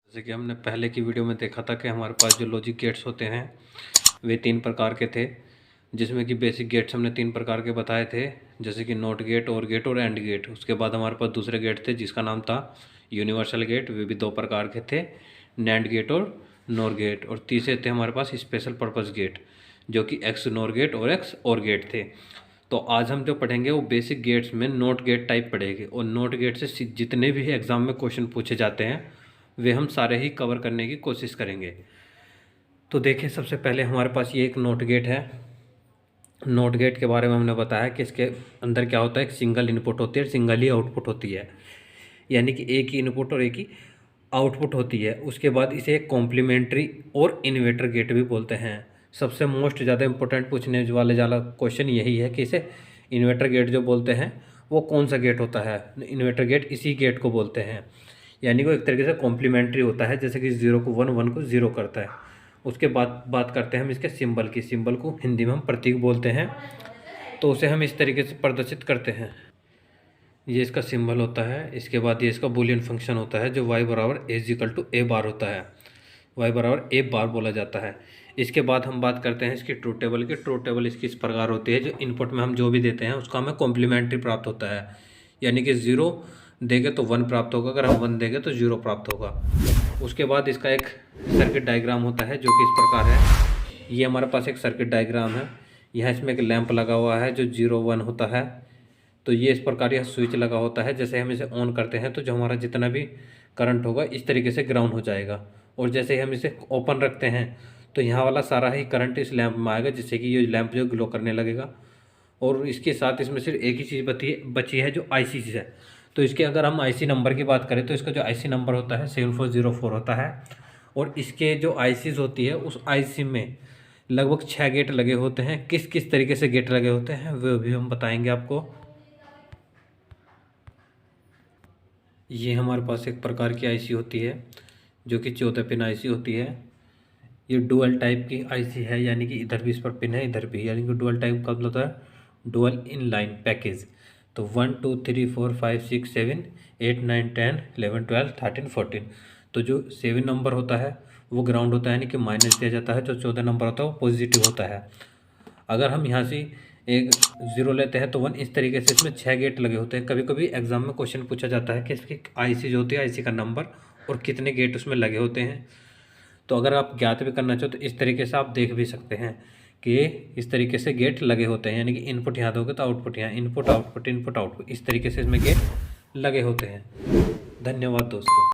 जैसे कि हमने पहले की वीडियो में देखा था कि हमारे पास जो लॉजिक गेट्स होते हैं वे 3 प्रकार के थे, जिसमें कि बेसिक गेट्स हमने 3 प्रकार के बताए थे, जैसे कि नॉट गेट, और गेट और एंड गेट। उसके बाद हमारे पास दूसरे गेट थे जिसका नाम था यूनिवर्सल गेट, वे भी 2 प्रकार के थे, नैंड गेट और नॉर गेट। और तीसरे थे हमारे पास स्पेशल पर्पस गेट, जो कि एक्स नॉर गेट और एक्स और गेट थे। तो आज हम जो पढ़ेंगे वो बेसिक गेट्स में नोट गेट टाइप पढ़ेंगे, और नोट गेट से जितने भी एग्ज़ाम में क्वेश्चन पूछे जाते हैं वे हम सारे ही कवर करने की कोशिश करेंगे। तो देखिए, सबसे पहले हमारे पास ये एक नोट गेट है। नोट गेट के बारे में हमने बताया कि इसके अंदर क्या होता है, एक सिंगल इनपुट होती है, सिंगल ही आउटपुट होती है, यानी कि एक ही इनपुट और एक ही आउटपुट होती है। उसके बाद इसे एक कॉम्प्लीमेंट्री और इन्वर्टर गेट भी बोलते हैं। सबसे मोस्ट ज़्यादा इंपॉर्टेंट पूछने वाले ज़्यादा क्वेश्चन यही है कि इसे इन्वर्टर गेट जो बोलते हैं वो कौन सा गेट होता है। इन्वर्टर गेट इसी गेट को बोलते हैं, यानी कि वो एक तरीके से कॉम्प्लीमेंट्री होता है, जैसे कि 0 को 1, 1 को 0 करता है। उसके बाद बात करते हैं हम इसके सिंबल की। सिंबल को हिंदी में हम प्रतीक बोलते हैं, तो उसे हम इस तरीके से प्रदर्शित करते हैं। ये इसका सिंबल होता है। इसके बाद ये इसका बूलियन फंक्शन होता है, जो y बराबर a बार होता है। y बराबर a बार बोला जाता है। इसके बाद हम बात करते हैं इसकी ट्रूथ टेबल की। ट्रूथ टेबल इसकी इस प्रकार होती है, जो इनपुट में हम जो भी देते हैं उसका हमें कॉम्प्लीमेंट्री प्राप्त होता है, यानी कि 0 देंगे तो 1 प्राप्त होगा, अगर हम 1 देंगे तो 0 प्राप्त होगा। उसके बाद इसका एक सर्किट डायग्राम होता है, जो कि इस प्रकार है। ये हमारे पास एक सर्किट डायग्राम है। यहाँ इसमें एक लैंप लगा हुआ है जो 0, 1 होता है। तो ये इस प्रकार यह स्विच लगा होता है। जैसे हम इसे ऑन करते हैं तो जो हमारा जितना भी करंट होगा इस तरीके से ग्राउंड हो जाएगा, और जैसे ही हम इसे ओपन रखते हैं तो यहाँ वाला सारा ही करंट इस लैंप में आएगा, जिससे कि ये लैंप जो ग्लो करने लगेगा। और इसके साथ इसमें सिर्फ एक ही चीज़ बची है, जो आईसी चीज़ है। तो इसके अगर हम आईसी नंबर की बात करें तो इसका जो आईसी नंबर होता है 7404 होता है। और इसके जो आईसीज होती है उस आईसी में लगभग 6 गेट लगे होते हैं। किस किस तरीके से गेट लगे होते हैं वो भी हम बताएंगे आपको। ये हमारे पास एक प्रकार की आईसी होती है, जो कि 14 पिन आईसी होती है। ये डुअल टाइप की आईसी है, यानी कि इधर भी इस पर पिन है, इधर भी, यानी कि डुअल टाइप का मतलब होता है डुअल इन लाइन पैकेज। तो 1 2 3 4 5 6 7 8 9 10 11 12 13 14। तो जो 7 नंबर होता है वो ग्राउंड होता है, यानी कि माइनस दिया जाता है। जो 14 नंबर होता है वो पॉजिटिव होता है। अगर हम यहाँ से एक 0 लेते हैं तो 1, इस तरीके से इसमें 6 गेट लगे होते हैं। कभी कभी एग्जाम में क्वेश्चन पूछा जाता है कि इसकी आईसी जो होती है, आईसी का नंबर और कितने गेट उसमें लगे होते हैं। तो अगर आप ज्ञात भी करना चाहो तो इस तरीके से आप देख भी सकते हैं कि इस तरीके से गेट लगे होते हैं, यानी कि इनपुट यहाँ दोगे तो आउटपुट यहाँ, इनपुट आउटपुट इनपुट आउटपुट, इस तरीके से इसमें गेट लगे होते हैं। धन्यवाद दोस्तों।